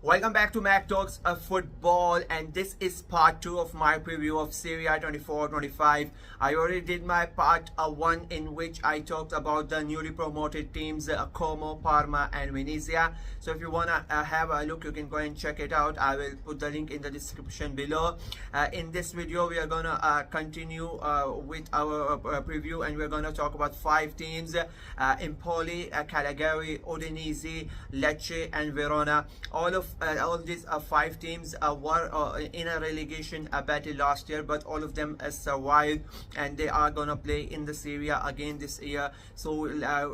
Welcome back to Mac Talks of Football, and this is part 2 of my preview of Serie 24-25. I already did my part 1 in which I talked about the newly promoted teams Como, Parma and Venezia. So if you want to have a look, you can go and check it out. I will put the link in the description below. In this video, we are going to continue with our preview, and we're going to talk about 5 teams: Empoli, Cagliari, Udinese, Lecce and Verona. All these 5 teams were in a relegation battle last year, but all of them survived, and they are gonna play in the Serie again this year. So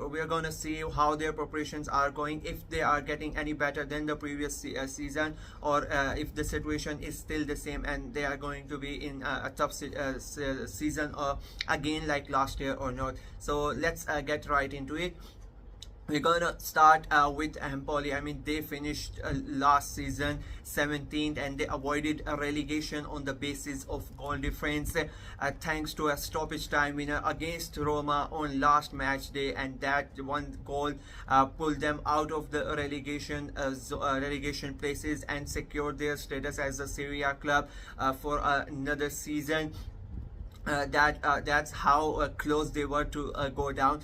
we're gonna see how their preparations are going, if they are getting any better than the previous season, or if the situation is still the same and they are going to be in a tough season again like last year or not. So let's get right into it. We're gonna start with Empoli. I mean, they finished last season 17th, and they avoided a relegation on the basis of goal difference, thanks to a stoppage time winner against Roma on last match day, and that one goal pulled them out of the relegation places and secured their status as a Serie A club for another season. That's how close they were to go down.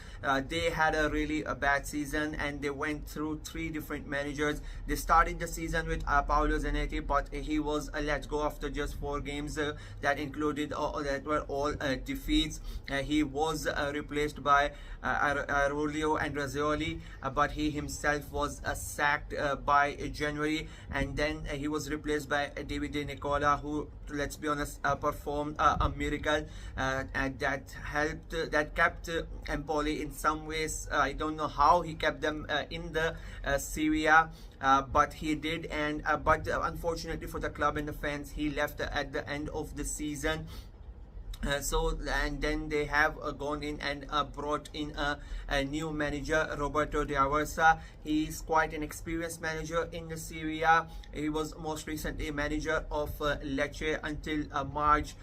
They had a really bad season, and they went through 3 different managers. They started the season with Paolo Zanetti, but he was let go after just 4 games that included that were all defeats. He was replaced by Aurelio and Razzioli, but he himself was sacked by January, and then he was replaced by David De Nicola, who, let's be honest, performed a miracle, and that kept Empoli in some ways. I don't know how he kept them in the Serie A, but he did, and but unfortunately for the club and the fans, he left at the end of the season. And then they have gone in and brought in a new manager, Roberto De Aversa. He's quite an experienced manager in the Serie A. He was most recently manager of Lecce until March,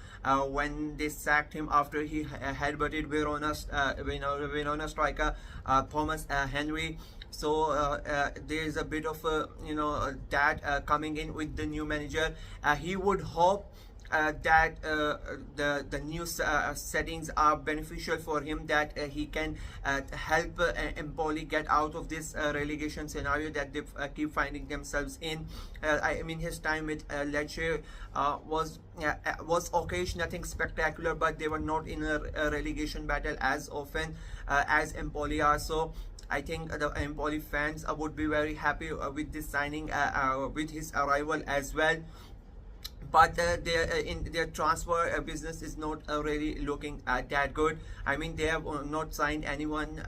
when they sacked him after he headbutted Verona striker Thomas Henry. So there's a bit of that coming in with the new manager. He would hope that the new settings are beneficial for him, that he can help Empoli get out of this relegation scenario that they keep finding themselves in. I mean, his time with Lecce was okay, nothing spectacular, but they were not in a relegation battle as often as Empoli are. So I think the Empoli fans would be very happy with this signing, with his arrival as well. But their transfer business is not really looking that good. I mean, they have not signed anyone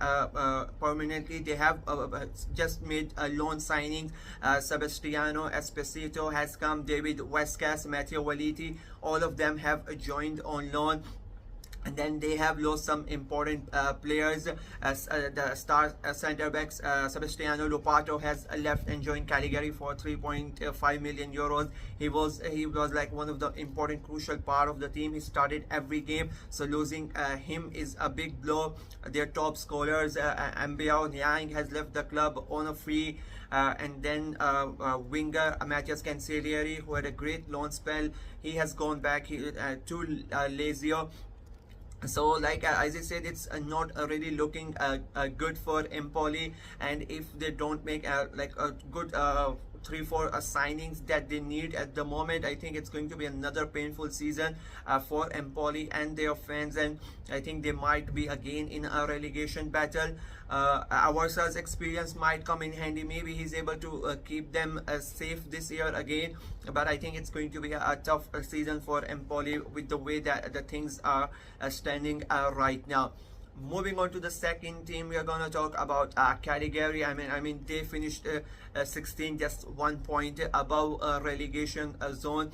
permanently. They have just made loan signings. Sebastiano Esposito has come, David Wescas, Matteo Valiti, all of them have joined on loan. And then they have lost some important players, as the star center backs. Sebastiano Lopato has left and joined Cagliari for 3.5 million euros. He was like one of the important, crucial part of the team. He started every game, so losing him is a big blow. Their top scorers, Ambiao Niang, has left the club on a free. And then winger Matthias Cancellieri, who had a great loan spell, he has gone back to Lazio. So, like as I said, it's not really looking good for Empoli, and if they don't make like a good 3-4 signings that they need at the moment, I think it's going to be another painful season for Empoli and their fans, and I think they might be again in a relegation battle. Aversa's experience might come in handy. Maybe he's able to keep them safe this year again, but I think it's going to be a tough season for Empoli with the way that the things are standing right now. Moving on to the second team, we are going to talk about Cagliari. I mean, they finished 16, just 1 point above relegation zone.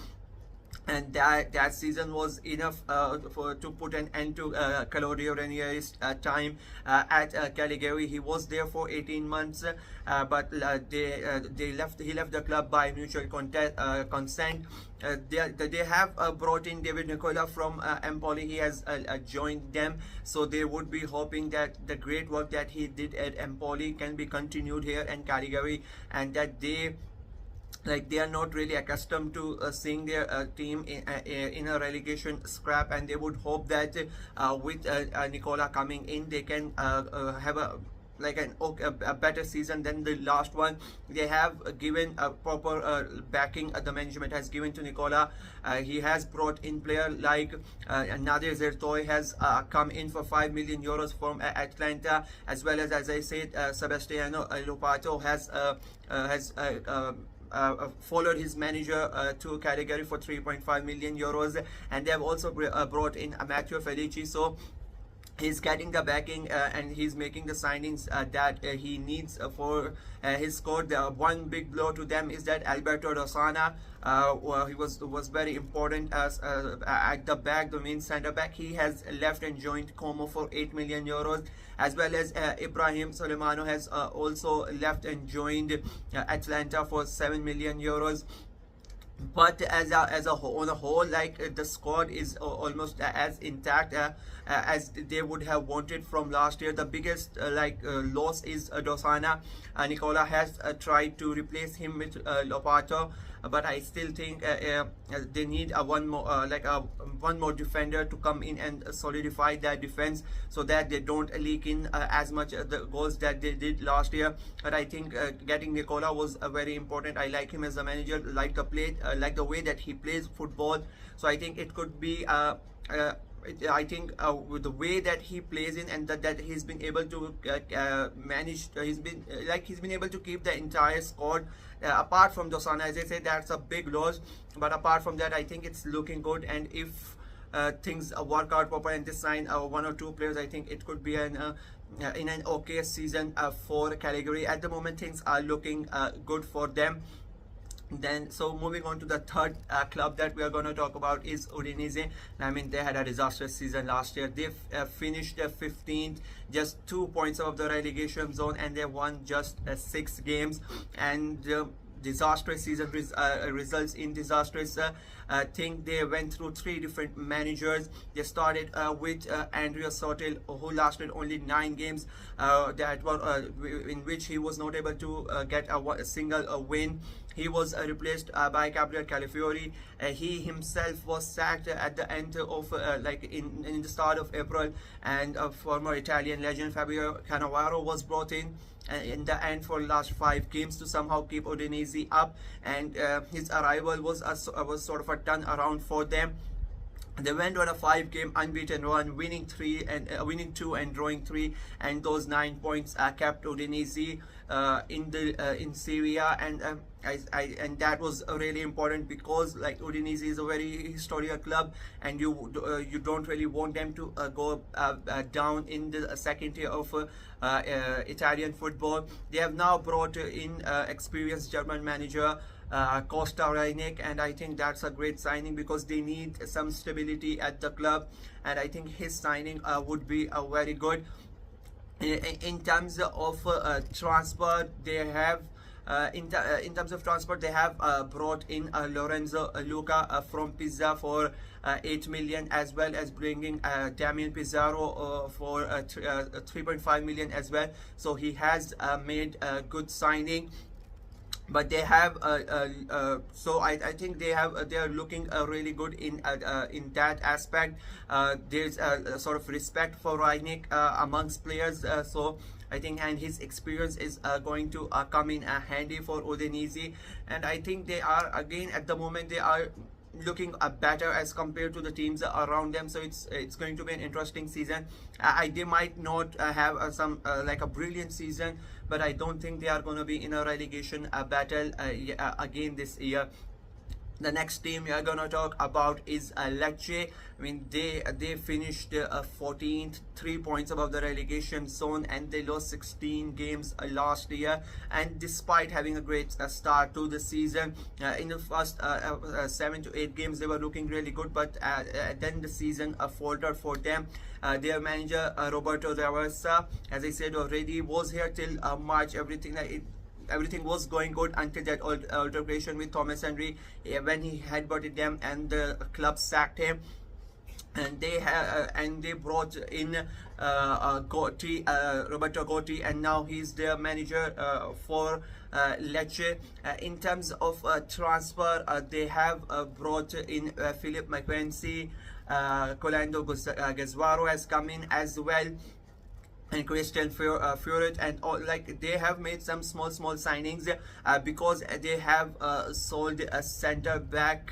And that season was enough to put an end to Claudio Ranieri's time at Cagliari. He was there for 18 months, but he left the club by mutual consent. They have brought in David Nicola from Empoli. He has joined them, so they would be hoping that the great work that he did at Empoli can be continued here in Cagliari, and that they like they are not really accustomed to seeing their team in a relegation scrap, and they would hope that with Nicola coming in, they can have a better season than the last one. They have given a proper backing. The management has given to Nicola. He has brought in player like Nadir Zertoy has come in for 5 million euros from Atlanta, as I said, Sebastiano Lopato has followed his manager to a category for 3.5 million euros, and they have also brought in Matteo Felici. So he's getting the backing and he's making the signings that he needs for his squad. The one big blow to them is that Alberto Dosana, well, he was very important as at the back, the main center back. He has left and joined Como for 8 million euros, as well as Ibrahim Soleimano has also left and joined Atlanta for 7 million euros. But on a whole, like the squad is almost as intact as they would have wanted from last year. The biggest loss is Dosana. Nicola has tried to replace him with Lopato, but I still think they need one more defender to come in and solidify their defense, so that they don't leak in as much the goals that they did last year. But I think getting Nicola was very important. I like him as a manager, like the way that he plays football. So I think it could be with the way that he plays in, and that he's been able to manage, he's been able to keep the entire squad. Apart from Dosana, as I said, that's a big loss, but apart from that, I think it's looking good. And if things work out proper and they sign one or two players, I think it could be in an okay season for Cagliari. At the moment, things are looking good for them. Then, so moving on to the third club that we are going to talk about is Udinese. I mean, they had a disastrous season last year. They finished 15th, just 2 points of the relegation zone, and they won just 6 games. And disastrous season results in disastrous thing. They went through 3 different managers. They started with Andrea Sotil, who lasted only 9 games, in which he was not able to get a single win. He was replaced by Gabriel Calafiori. He himself was sacked at the end of in the start of April, and former Italian legend Fabio Cannavaro was brought in the end for last 5 games to somehow keep Udinese up, and his arrival was sort of a turnaround for them. They went on a 5-game unbeaten run, winning 2 and drawing 3, and those 9 points kept Udinese in Serie, and that was really important, because like Udinese is a very historical club, and you don't really want them to go down in the second tier of Italian football. They have now brought in experienced German manager Costa Reinek, and I think that's a great signing, because they need some stability at the club, and I think his signing would be very good. In terms of transfer, they have in terms of transport, they have brought in Lorenzo Luca from Pisa for 8 million, as well as bringing Damien Pizarro for 3.5 million as well. So he has made a good signing. But they have so I think they are looking really good in that aspect. There's a sort of respect for Reinek amongst players, so I think, and his experience is going to come in handy for Udinese. And I think they are, again, at the moment they are looking better as compared to the teams around them. So it's going to be an interesting season. They might not have some like a brilliant season, but I don't think they are going to be in a relegation battle again this year. The next team we are going to talk about is Lecce. I mean, they finished 14th, 3 points above the relegation zone, and they lost 16 games last year. And despite having a great start to the season, in the first 7 to 8 games, they were looking really good, but then the season faltered for them. Their manager Roberto Raversa, as I said already, was here till March. Everything was going good until that altercation with Thomas Henry, when he headbutted them and the club sacked him. and they brought in Roberto Gotti, and now he's their manager for Lecce. In terms of transfer, they have brought in Philip McQuency, Colando Gazzuaro has come in as well, and Christian Furet, and all, like they have made some small signings because they have sold a center back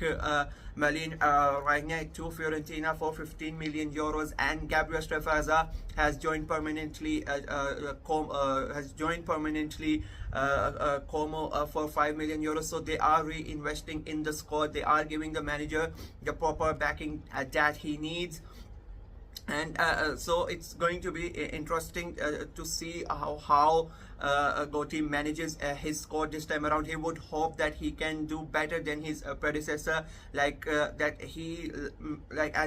Malin Ragnar to Fiorentina for 15 million euros, and Gabriel Strefaza has joined permanently Como for 5 million euros. So they are reinvesting in the squad. They are giving the manager the proper backing that he needs. And so it's going to be interesting to see how Gotti manages his squad this time around. He would hope that he can do better than his predecessor, as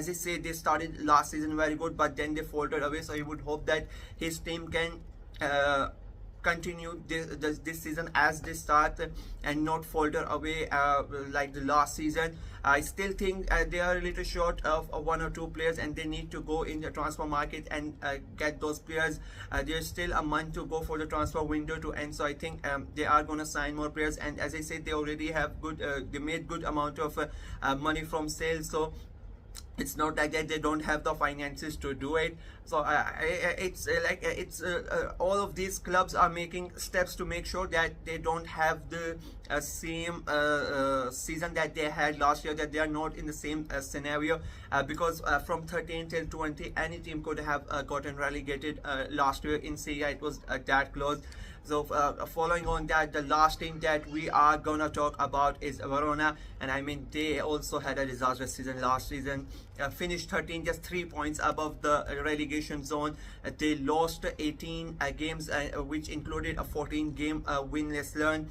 I say, they started last season very good, but then they faltered away. So he would hope that his team can continue this season as they start and not falter away like the last season. I still think they are a little short of one or two players, and they need to go in the transfer market and get those players. There's still a month to go for the transfer window to end, so I think they are going to sign more players. And as I said, they already have they made good amount of money from sales, so it's not like that they don't have the finances to do it. So all of these clubs are making steps to make sure that they don't have the same season that they had last year, that they are not in the same scenario, because from 13 till 20 any team could have gotten relegated last year in Serie. It was that close. So following on that, the last team that we are gonna talk about is Verona, and I mean they also had a disastrous season last season. Finished 13, just 3 points above the relegation zone. They lost 18 games, which included a 14-game winless run.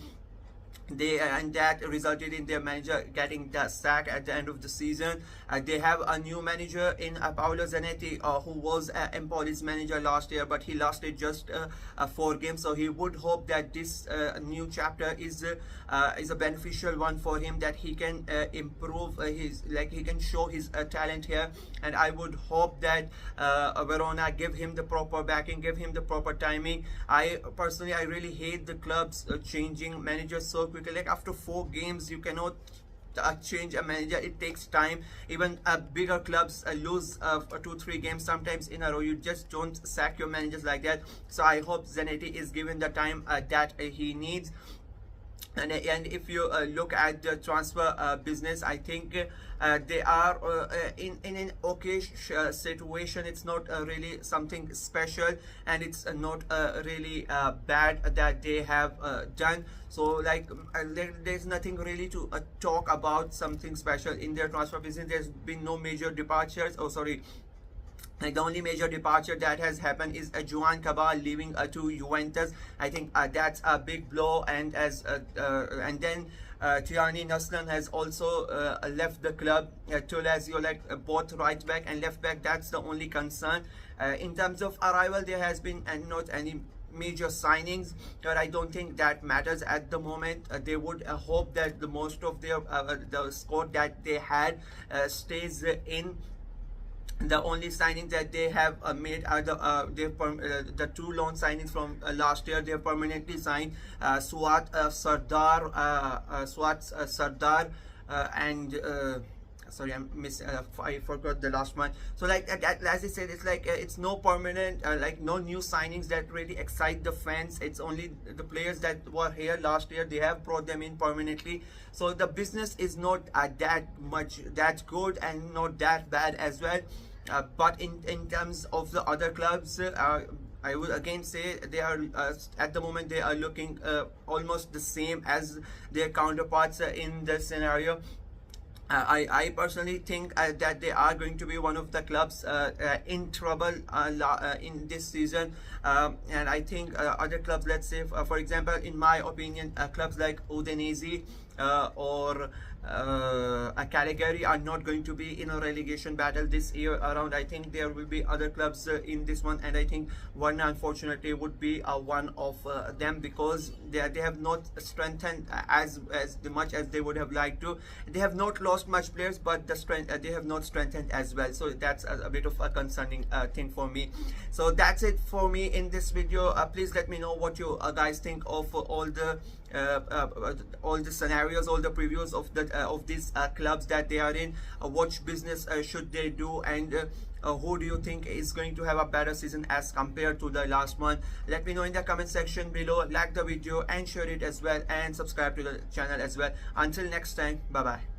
And that resulted in their manager getting the sack at the end of the season. They have a new manager in Paolo Zanetti, who was Empoli's manager last year, but he lasted just 4 games. So he would hope that this new chapter is a beneficial one for him, that he can improve he can show his talent here. And I would hope that Verona give him the proper backing, give him the proper timing. I really hate the clubs changing managers so quickly. Like after 4 games, you cannot change a manager. It takes time. Even bigger clubs lose 2-3 games sometimes in a row. You just don't sack your managers like that. So I hope Zanetti is given the time that he needs. And if you look at the transfer business, I think they are in an okay situation. It's not really something special, and it's not really bad that they have done. So there's nothing really to talk about something special in their transfer business. There's been no major departures. Oh, sorry. Like the only major departure that has happened is Juan Cabal leaving to Juventus. I think that's a big blow. And and then Tiani Naslan has also left the club. Tulazio, both right back and left back, that's the only concern. In terms of arrival, there has been not any major signings, but I don't think that matters at the moment. They would hope that the most of their the squad that they had stays in. The only signing that they have made are the 2 loan signings from last year. They have permanently signed Suat Sardar, and sorry, I forgot the last one. So as I said, it's it's no permanent, no new signings that really excite the fans. It's only the players that were here last year. They have brought them in permanently. So the business is not that good and not that bad as well. But in terms of the other clubs, I would again say they are at the moment they are looking almost the same as their counterparts in this scenario. I personally think that they are going to be one of the clubs in trouble in this season, and I think other clubs, let's say for example, in my opinion, clubs like Udinese, or a Caligari are not going to be in a relegation battle this year around. I think there will be other clubs in this one, and I think one unfortunately would be one of them, because they have not strengthened as much as they would have liked to. They have not lost much players, but the strength they have not strengthened as well. So that's a bit of a concerning thing for me. So that's it for me in this video. Please let me know what you guys think of all the scenarios, all the previews of these clubs that they are in. What business should they do, and who do you think is going to have a better season as compared to the last one? Let me know in the comment section below. Like the video and share it as well, and subscribe to the channel as well. Until next time, bye bye.